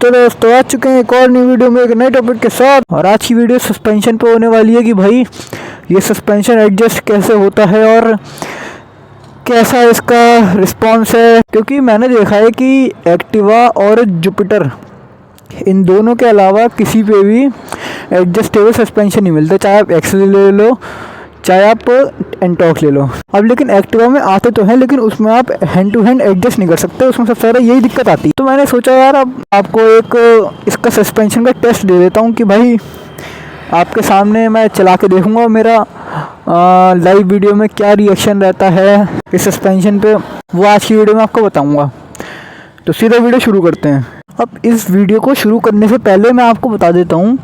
तो दोस्तों आ चुके हैं एक और नई वीडियो में एक नए टॉपिक के साथ। और आज की वीडियो सस्पेंशन पे होने वाली है कि भाई ये सस्पेंशन एडजस्ट कैसे होता है और कैसा इसका रिस्पॉन्स है। क्योंकि मैंने देखा है कि एक्टिवा और जुपिटर इन दोनों के अलावा किसी पे भी एडजस्टेबल सस्पेंशन नहीं मिलता, चाहे आप एक्सेल ले लो चाहे आप एंटॉर्क ले लो। अब लेकिन एक्टिवा में आते तो हैं लेकिन उसमें आप हैंड टू हैंड एडजस्ट नहीं कर सकते, उसमें सबसे ज़्यादा यही दिक्कत आती है। तो मैंने सोचा यार अब आपको एक इसका सस्पेंशन का टेस्ट दे देता हूँ कि भाई आपके सामने मैं चला के देखूँगा मेरा लाइव वीडियो में क्या रिएक्शन रहता है इस सस्पेंशन पे, वो आज की वीडियो में आपको बताऊँगा। तो सीधा वीडियो शुरू करते हैं। अब इस वीडियो को शुरू करने से पहले मैं आपको बता देता हूँ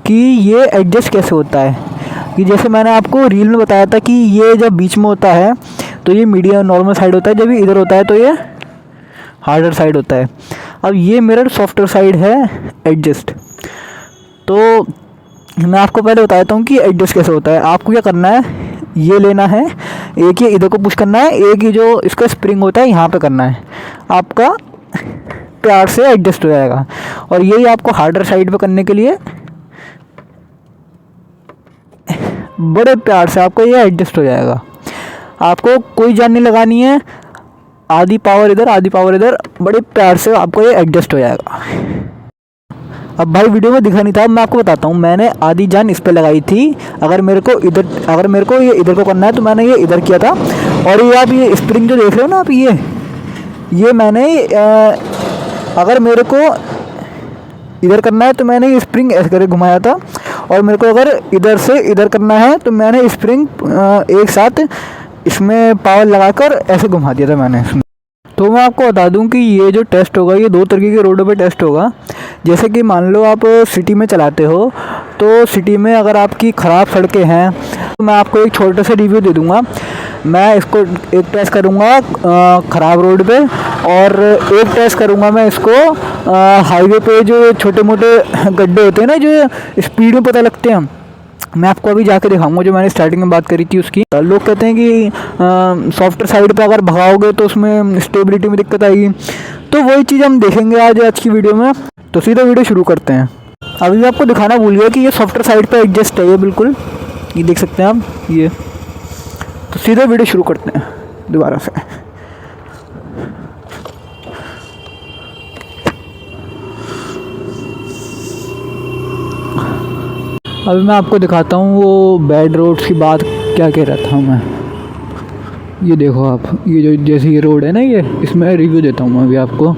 कि ये एडजस्ट कैसे होता है। कि जैसे मैंने आपको रील में बताया था कि ये जब बीच में होता है तो ये मीडियम नॉर्मल साइड होता है, जब ये इधर होता है तो ये हार्डर साइड होता है। अब ये मिरर सॉफ्टर साइड है एडजस्ट। तो मैं आपको पहले बता देता हूँ कि एडजस्ट कैसे होता है। आपको क्या करना है, ये लेना है, एक ये इधर को पुश करना है, एक ही जो इसका स्प्रिंग होता है यहाँ पे करना है, आपका प्यार से एडजस्ट हो जाएगा। और यही आपको हार्डर साइड पे करने के लिए बड़े प्यार से आपको ये एडजस्ट हो जाएगा। आपको कोई जान नहीं लगानी है, आधी पावर इधर आधी पावर इधर, बड़े प्यार से आपको ये एडजस्ट हो जाएगा। अब भाई वीडियो में दिखा नहीं था, मैं आपको बताता हूँ। मैंने आधी जान इस पे लगाई थी, अगर मेरे को ये इधर को करना है तो मैंने ये इधर किया था। और ये आप ये स्प्रिंग जो देख रहे हो ना आप, ये मैंने अगर मेरे को इधर करना है तो मैंने ये स्प्रिंग ऐसे करके घुमाया था, और मेरे को अगर इधर से इधर करना है तो मैंने स्प्रिंग एक साथ इसमें पावर लगाकर ऐसे घुमा दिया था मैंने इसमें। तो मैं आपको बता दूं कि ये जो टेस्ट होगा ये दो तरीके के रोडों पे टेस्ट होगा। जैसे कि मान लो आप सिटी में चलाते हो, तो सिटी में अगर आपकी ख़राब सड़कें हैं तो मैं आपको एक छोटा सा रिव्यू दे दूंगा। मैं इसको एक टेस्ट करूंगा ख़राब रोड पे, और एक टेस्ट करूंगा मैं इसको हाईवे पे जो छोटे मोटे गड्ढे होते हैं ना जो स्पीड में पता लगते हैं। मैं आपको अभी जाके दिखाऊंगा जो मैंने स्टार्टिंग में बात करी थी उसकी। लोग कहते हैं कि सॉफ्टवेयर साइड पे अगर भगाओगे तो उसमें स्टेबिलिटी में दिक्कत आएगी, तो वही चीज़ हम देखेंगे आज की वीडियो में। तो सीधा वीडियो शुरू करते हैं। अभी मैं आपको दिखाना भूल गया कि ये सॉफ्टवेयर साइड पे एडजस्ट है, ये बिल्कुल ये देख सकते हैं आप ये। तो सीधा वीडियो शुरू करते हैं दोबारा से। अभी मैं आपको दिखाता हूँ वो बैड रोड्स की बात क्या कह रहा था मैं। ये देखो आप, ये जो जैसे ये रोड है ना, ये इसमें रिव्यू देता हूँ मैं अभी आपको।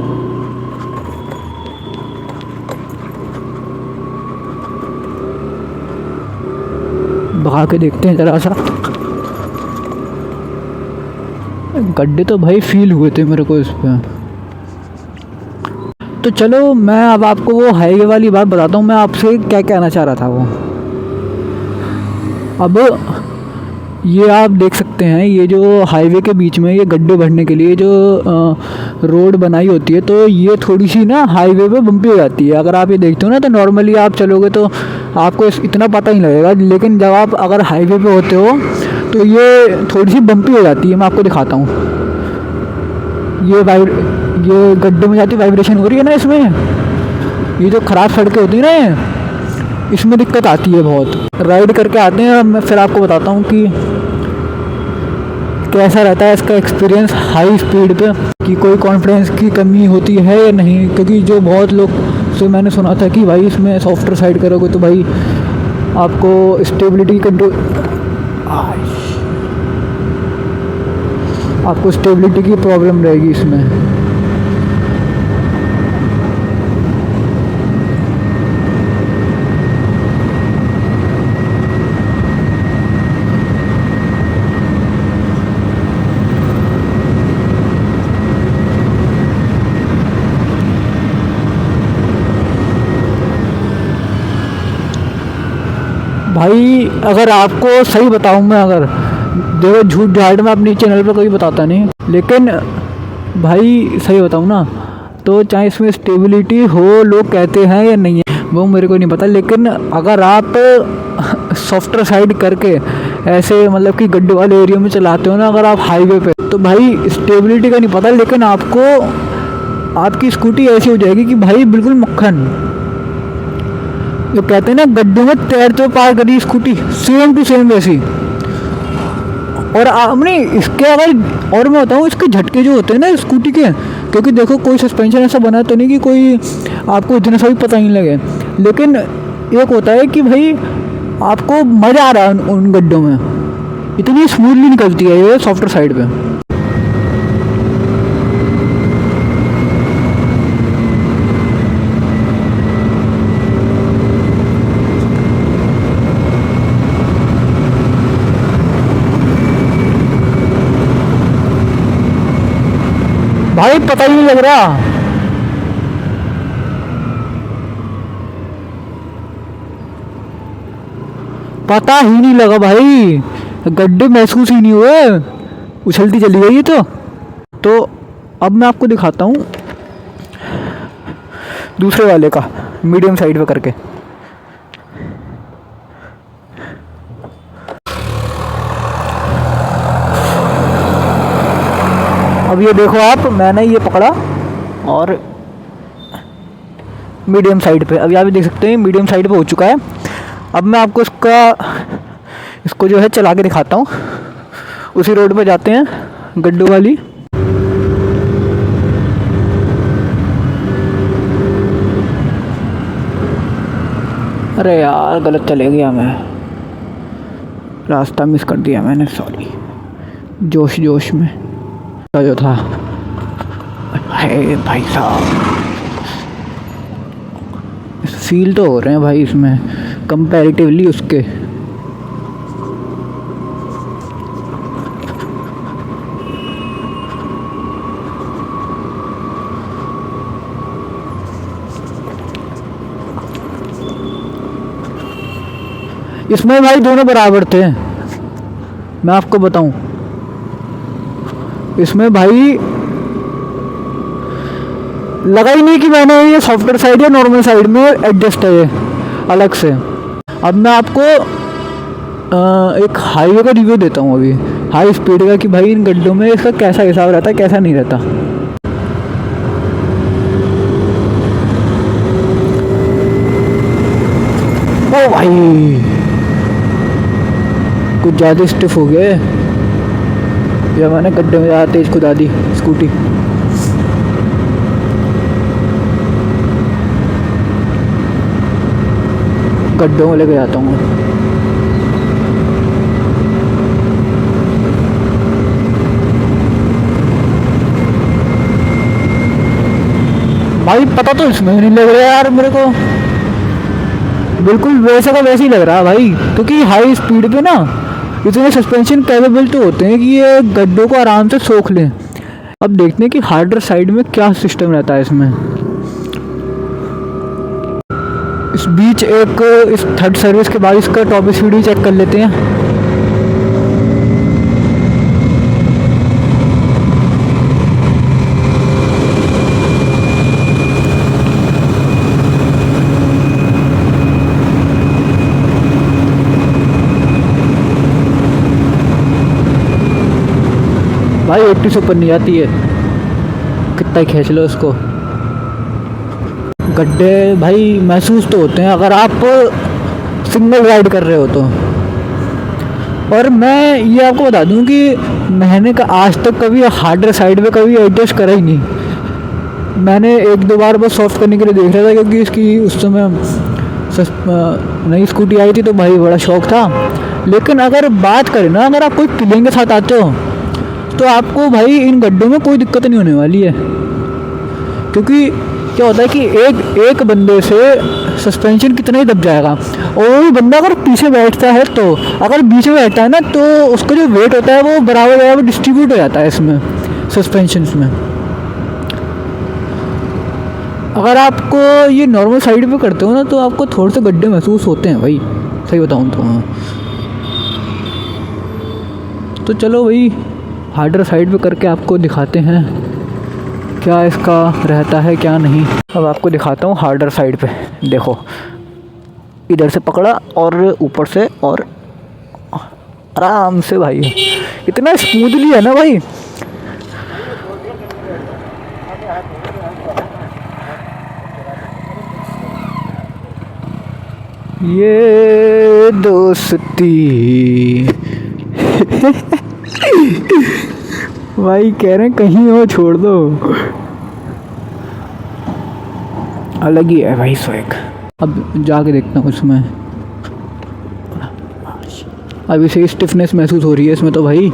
भगा के देखते हैं ज़रा सा। गड्ढे तो भाई फील हुए थे मेरे को इस पर। तो चलो मैं अब आपको वो हाईवे वाली बात बताता हूँ, मैं आपसे क्या कहना चाह रहा था वो। अब ये आप देख सकते हैं, ये जो हाईवे के बीच में ये गड्ढे भरने के लिए जो रोड बनाई होती है, तो ये थोड़ी सी ना हाईवे पे बम्पी हो जाती है। अगर आप ये देखते हो ना तो नॉर्मली आप चलोगे तो आपको इतना पता नहीं लगेगा, लेकिन जब आप अगर हाईवे पे होते हो तो ये थोड़ी सी बम्पी हो जाती है। मैं आपको दिखाता हूँ, ये गड्ढे में जाती वाइब्रेशन हो रही है ना इसमें। ये जो ख़राब सड़कें होती है ना, इसमें दिक्कत आती है बहुत। राइड करके आते हैं, मैं फिर आपको बताता हूँ कि कैसा रहता है इसका एक्सपीरियंस हाई स्पीड पे, कि कोई कॉन्फिडेंस की कमी होती है या नहीं। क्योंकि जो बहुत लोग से मैंने सुना था कि भाई इसमें सॉफ्टवेयर साइड करोगे तो भाई आपको स्टेबिलिटी कंट्रोल आपको स्टेबिलिटी की प्रॉब्लम रहेगी इसमें। भाई अगर आपको सही बताऊं मैं, अगर देखो झूठ झाड़ मैं अपनी चैनल पर कभी बताता नहीं, लेकिन भाई सही बताऊं ना तो चाहे इसमें स्टेबिलिटी हो लोग कहते हैं या नहीं है वो मेरे को नहीं पता, लेकिन अगर आप सॉफ्टवेयर साइड करके ऐसे मतलब कि गड्ढे वाले एरिया में चलाते हो ना अगर आप हाईवे पे, तो भाई स्टेबिलिटी का नहीं पता, लेकिन आपको आपकी स्कूटी ऐसी हो जाएगी कि भाई बिल्कुल मक्खन। जो कहते हैं ना गड्ढों में तैरते हुए पार करी स्कूटी, सेम टू सेम वैसी। और आपने इसके अगर और मैं बताऊँ, इसके झटके जो होते हैं ना स्कूटी के, क्योंकि देखो कोई सस्पेंशन ऐसा बना तो नहीं कि कोई आपको इतना सा भी पता नहीं लगे, लेकिन एक होता है कि भाई आपको मज़ा आ रहा है उन गड्ढों में, इतनी स्मूथली निकलती है ये सॉफ्टवेयर साइड पे। भाई पता ही नहीं लग रहा। पता ही नहीं लगा भाई, गड्ढे महसूस ही नहीं हुए, उछलती चली गई तो अब मैं आपको दिखाता हूँ दूसरे वाले का, मीडियम साइड पे करके। अब ये देखो आप, मैंने ये पकड़ा और मीडियम साइड पे, अब यहाँ पे देख सकते हैं मीडियम साइड पे हो चुका है। अब मैं आपको इसको जो है चला के दिखाता हूँ। उसी रोड पे जाते हैं, गड्ढों वाली। अरे यार गलत चले गया मैं, रास्ता मिस कर दिया मैंने, सॉरी। जोश में जो था। है भाई साहब, फील तो हो रहे हैं भाई इसमें कंपैरेटिवली उसके। इसमें भाई दोनों बराबर थे, मैं आपको बताऊं। इसमें भाई लगा ही नहीं कि मैंने ये सॉफ्टवेयर साइड या नॉर्मल साइड में एडजस्ट है ये अलग से। अब मैं आपको एक हाईवे का रिव्यू देता हूँ अभी, हाई स्पीड का, कि भाई इन गड्ढों में इसका कैसा हिसाब रहता है, कैसा नहीं रहता। ओ भाई कुछ ज़्यादा स्टिफ हो गए, या मैंने गड्ढे में ज़्यादा तेज खुदा दी स्कूटी। गड्ढों में लेके जाता हूँ भाई। पता तो इसमें नहीं लग रहा यार मेरे को, बिल्कुल वैसे का वैसे ही लग रहा है भाई, क्योंकि हाई स्पीड पे ना इतने सस्पेंशन कैपेबल तो होते हैं कि ये गड्ढों को आराम से सोख लें। अब देखते हैं कि हार्डर साइड में क्या सिस्टम रहता है इसमें। इस बीच इस थर्ड सर्विस के बाद इसका टॉप स्पीड भी चेक कर लेते हैं। भाई 80 से ऊपर नहीं आती है, कितना ही खींच लो उसको। गड्ढे भाई महसूस तो होते हैं अगर आप सिंगल राइड कर रहे हो तो। और मैं ये आपको बता दूं कि मैंने आज तक कभी हार्डर साइड पे कभी एडजस्ट करा ही नहीं। मैंने एक दो बार बस सॉफ्ट करने के लिए देख रहा था, क्योंकि इसकी उस समय नई स्कूटी आई थी तो भाई बड़ा शौक था। लेकिन अगर बात करें ना, अगर आप कोई किलिंग के साथ आते हो तो आपको भाई इन गड्ढों में कोई दिक्कत नहीं होने वाली है। क्योंकि क्या होता है कि एक बंदे से सस्पेंशन कितना ही दब जाएगा, और वो बंदा अगर पीछे बैठता है तो, अगर बीच में बैठता है ना तो उसका जो वेट होता है वो बराबर डिस्ट्रीब्यूट हो जाता है इसमें सस्पेंशन में। अगर आपको ये नॉर्मल साइड पे करते हो ना तो आपको थोड़े से गड्ढे महसूस होते हैं भाई, सही बताऊँ तो चलो भाई हार्डर साइड पे करके आपको दिखाते हैं क्या इसका रहता है क्या नहीं। अब आपको दिखाता हूँ हार्डर साइड पे। देखो इधर से पकड़ा और ऊपर से, और आराम से भाई इतना स्मूथली है ना भाई। ये दोस्ती भाई कह रहे हैं कहीं हो छोड़ दो, अलग ही है भाई स्वैग। अब जाके देखता हूँ इसमें, अभी से स्टिफनेस महसूस हो रही है इसमें तो भाई।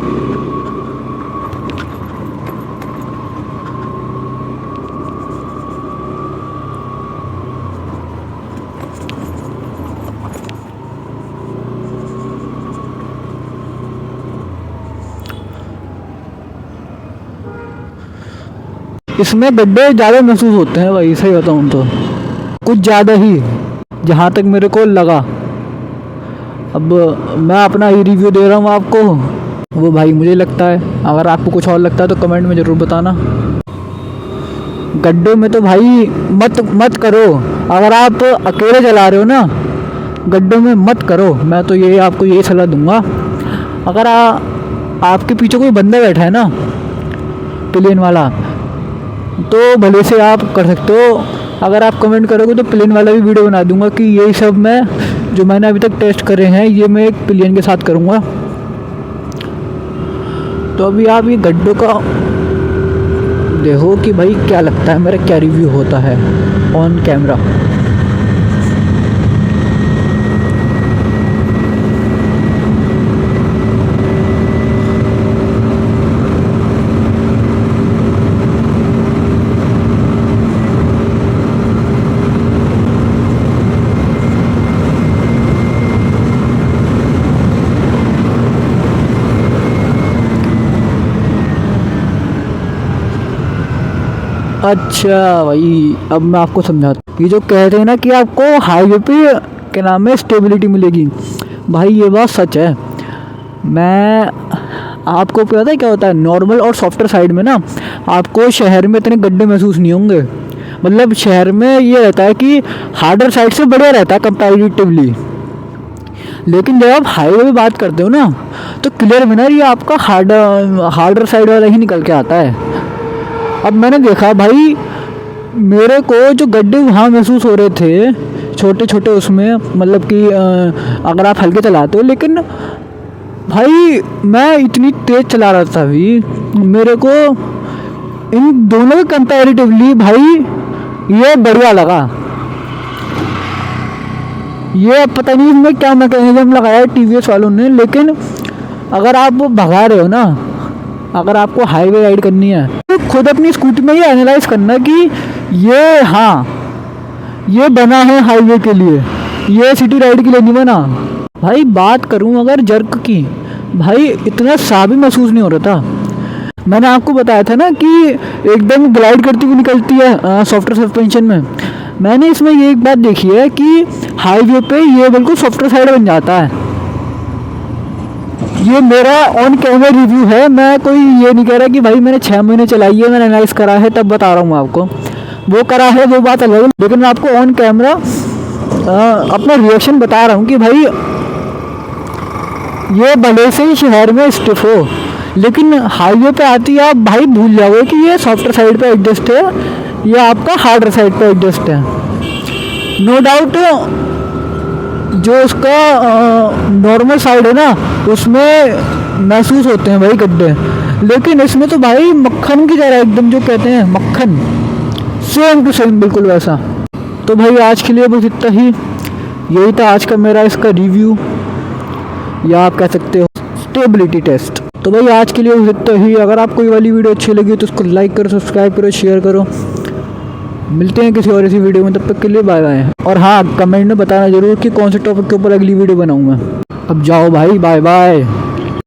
इसमें गड्ढे ज़्यादा महसूस होते हैं भाई, सही बताऊँ तो कुछ ज़्यादा ही, जहाँ तक मेरे को लगा। अब मैं अपना ही रिव्यू दे रहा हूँ आपको, वो भाई मुझे लगता है। अगर आपको कुछ और लगता है तो कमेंट में ज़रूर बताना। गड्ढों में तो भाई मत करो, अगर आप अकेले चला रहे हो ना, गड्ढों में मत करो। मैं तो ये आपको यही सलाह दूंगा। अगर आपके पीछे कोई बंदा बैठा है ना प्लेन वाला, तो भले से आप कर सकते हो। अगर आप कमेंट करोगे तो प्लेन वाला भी वीडियो बना दूंगा कि यही सब मैं जो मैंने अभी तक टेस्ट करे हैं ये मैं एक प्लेन के साथ करूंगा। तो अभी आप ये गड्ढों का देखो कि भाई क्या लगता है, मेरा क्या रिव्यू होता है ऑन कैमरा। अच्छा भाई, अब मैं आपको समझाता हूँ। ये जो कहते हैं ना कि आपको हाईवे पे क्या नाम है स्टेबिलिटी मिलेगी, भाई ये बात सच है। मैं आपको पता है क्या होता है, नॉर्मल और सॉफ्टवेयर साइड में ना आपको शहर में इतने गड्ढे महसूस नहीं होंगे। मतलब शहर में ये रहता है कि हार्डर साइड से बढ़िया रहता है कंपैरेटिवली, लेकिन जब आप हाईवे पे बात करते हो ना तो क्लियर विनर ये आपका हार्डर साइड वाला ही निकल के आता है। अब मैंने देखा भाई, मेरे को जो गड्ढे वहाँ महसूस हो रहे थे छोटे छोटे, उसमें मतलब कि अगर आप हल्के चलाते हो, लेकिन भाई मैं इतनी तेज़ चला रहा था अभी, मेरे को इन दोनों के कंपैरेटिवली भाई ये बढ़िया लगा। ये पता नहीं इसमें क्या मैकेनिज्म लगाया है टीवीएस वालों ने, लेकिन अगर आप भगा रहे हो ना, अगर आपको हाईवे राइड करनी है तो खुद अपनी स्कूटी में ये एनालाइज करना कि ये हाँ ये बना है हाईवे के लिए, ये सिटी राइड के लिए नहीं बना। भाई बात करूं अगर जर्क की, भाई इतना सा भी महसूस नहीं हो रहा था। मैंने आपको बताया था ना कि एकदम ग्लाइड करती हुई निकलती है सॉफ्टवेयर सस्पेंशन में। मैंने इसमें ये एक बात देखी है कि हाईवे पे ये बिल्कुल सॉफ्टवेयर साइड बन जाता है। ये मेरा ऑन कैमरा रिव्यू है, मैं कोई ये नहीं कह रहा कि भाई मैंने 6 महीने चलाई है, मैंने एनालाइज करा है तब बता रहा हूँ आपको। वो करा है वो बात अलग है, लेकिन मैं आपको ऑन कैमरा अपना रिएक्शन बता रहा हूँ कि भाई ये भले से ही शहर में स्टिफ हो, लेकिन हाईवे पे आती है आप भाई भूल जाओगे कि ये सॉफ्टवेयर साइड पे एडजस्ट है, ये आपका हार्डर साइड पे एडजस्ट है। नो डाउट जो उसका नॉर्मल साइड है ना उसमें महसूस होते हैं भाई गड्ढे, लेकिन इसमें तो भाई मक्खन की तरह एकदम, जो कहते हैं मक्खन, सेम टू सेम बिल्कुल वैसा। तो भाई आज के लिए बस इतना ही, यही था आज का मेरा इसका रिव्यू, या आप कह सकते हो स्टेबिलिटी टेस्ट। तो भाई आज के लिए बस इतना ही। अगर आपको ये वाली वीडियो अच्छी लगी तो उसको लाइक करो, सब्सक्राइब करो, शेयर करो। मिलते हैं किसी और ऐसी वीडियो में, तब तक के लिए बाय बाय। और हाँ, कमेंट में बताना जरूर कि कौन से टॉपिक के ऊपर अगली वीडियो बनाऊँ मैं। अब जाओ भाई, बाय बाय।